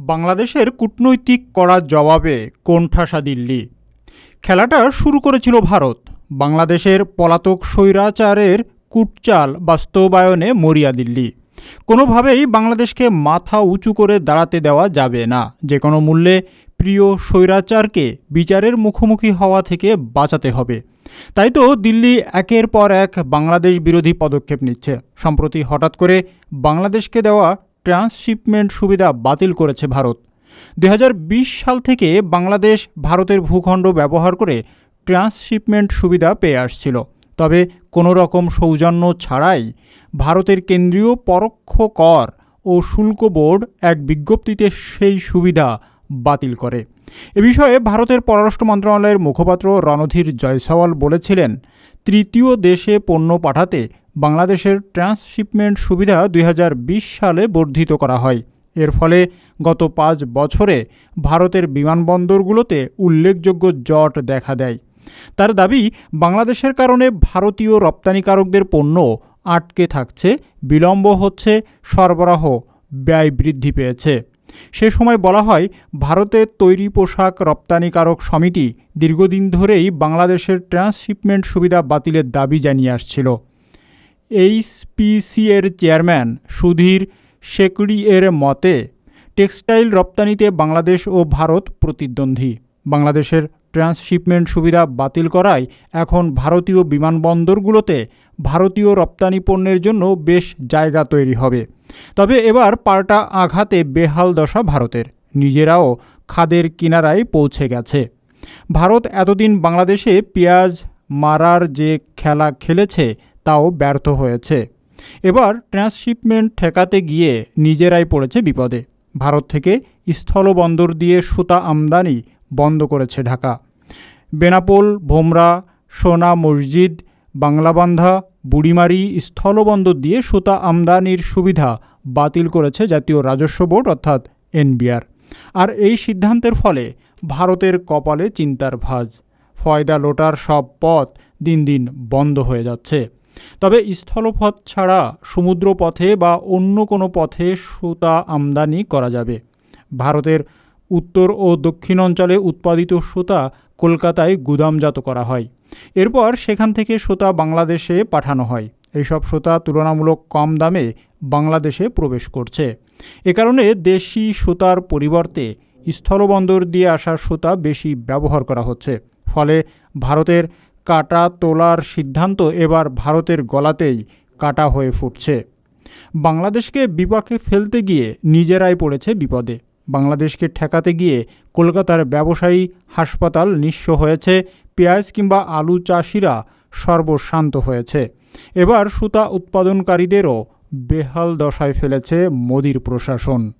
বাংলাদেশের কূটনৈতিক কড়া জবাবে কোণঠাসা দিল্লি। খেলাটা শুরু করেছিল ভারত। বাংলাদেশের পলাতক স্বৈরাচারের কূটচাল বাস্তবায়নে মরিয়া দিল্লি। কোনোভাবেই বাংলাদেশকে মাথা উঁচু করে দাঁড়াতে দেওয়া যাবে না। যে কোনো মূল্যে প্রিয় স্বৈরাচারকে বিচারের মুখোমুখি হওয়া থেকে বাঁচাতে হবে। তাই তো দিল্লি একের পর এক বাংলাদেশ বিরোধী পদক্ষেপ নিচ্ছে। সম্প্রতি হঠাৎ করে বাংলাদেশকে দেওয়া ট্রান্সশিপমেন্ট সুবিধা বাতিল করেছে ভারত। 2020 সাল থেকে বাংলাদেশ ভারতের ভূখণ্ড ব্যবহার করে ট্রান্সশিপমেন্ট সুবিধা পেয়ে আসছিল। তবে কোনো রকম সৌজন্য ছাড়াই ভারতের কেন্দ্রীয় পরোক্ষ কর ও শুল্ক বোর্ড এক বিজ্ঞপ্তিতে সেই সুবিধা বাতিল করে। এ বিষয়ে ভারতের পররাষ্ট্র মন্ত্রণালয়ের মুখপাত্র রণধীর জয়সওয়াল বলেছিলেন, তৃতীয় দেশে পণ্য পাঠাতে বাংলাদেশের ট্রান্সশিপমেন্ট সুবিধা 2020 সালে বর্ধিত করা হয়। এর ফলে গত 5 বছরে ভারতের বিমানবন্দরগুলোতে উল্লেখযোগ্য জট দেখা দেয়। তার দাবি, বাংলাদেশের কারণে ভারতীয় রপ্তানিকারকদের পণ্য আটকে থাকছে, বিলম্ব হচ্ছে, সরবরাহ ব্যয় বৃদ্ধি পেয়েছে। সে সময় বলা হয়, ভারতের তৈরি পোশাক রপ্তানিকারক সমিতি দীর্ঘদিন ধরেই বাংলাদেশের ট্রান্সশিপমেন্ট সুবিধা বাতিলের দাবি জানিয়ে আসছিল। এইচপিসি এর চেয়ারম্যান সুধীর শেকড়ি এর মতে, টেক্সটাইল রপ্তানিতে বাংলাদেশ ও ভারত প্রতিদ্বন্দ্বী। বাংলাদেশের ট্রান্সশিপমেন্ট সুবিধা বাতিল করায় এখন ভারতীয় বিমানবন্দরগুলোতে ভারতীয় রপ্তানি পণ্যের জন্য বেশ জায়গা তৈরি হবে। তবে এবার পাল্টা আঘাতে বেহাল দশা ভারতের। নিজেরাও খাদের কিনারায় পৌঁছে গেছে। ভারত এতদিন বাংলাদেশে পেঁয়াজ মারার যে খেলা খেলেছে তাও ব্যর্থ হয়েছে। এবার ট্রান্সশিপমেন্ট ঠেকাতে গিয়ে নিজেরাই পড়েছে বিপদে। ভারত থেকে স্থলবন্দর দিয়ে সুতা আমদানি বন্ধ করেছে ঢাকা। বেনাপোল, ভোমরা, সোনা মসজিদ, বাংলাবান্ধা, বুড়িমারি স্থলবন্দর দিয়ে সুতা আমদানির সুবিধা বাতিল করেছে জাতীয় রাজস্ব বোর্ড অর্থাৎ এনবিআর। আর এই সিদ্ধান্তের ফলে ভারতের কপালে চিন্তার ভাঁজ। ফয়দা লোটার সব পথ দিন দিন বন্ধ হয়ে যাচ্ছে। তবে স্থলপথ ছাড়া সমুদ্রপথে বা অন্য কোনো পথে সুতা আমদানি করা যাবে। ভারতের উত্তর ও দক্ষিণ অঞ্চলে উৎপাদিত সুতা কলকাতায় গুদামজাত করা হয়। এরপর সেখান থেকে সুতা বাংলাদেশে পাঠানো হয়। এইসব সুতা তুলনামূলক কম দামে বাংলাদেশে প্রবেশ করছে। এ কারণে দেশি সুতার পরিবর্তে স্থলবন্দর দিয়ে আসা সুতা বেশি ব্যবহার করা হচ্ছে। ফলে ভারতের কাটা তোলার সিদ্ধান্ত এবার ভারতের গলাতেই কাটা হয়ে ফুটছে। বাংলাদেশকে বিপাকে ফেলতে গিয়ে নিজেরাই পড়েছে বিপদে। বাংলাদেশকে ঠেকাতে গিয়ে কলকাতার ব্যবসায়ী হাসপাতাল নিঃস্ব হয়েছে, পেঁয়াজ কিংবা আলু চাষিরা সর্বশান্ত হয়েছে। এবার সুতা উৎপাদনকারীদেরও বেহাল দশায় ফেলেছে মোদির প্রশাসন।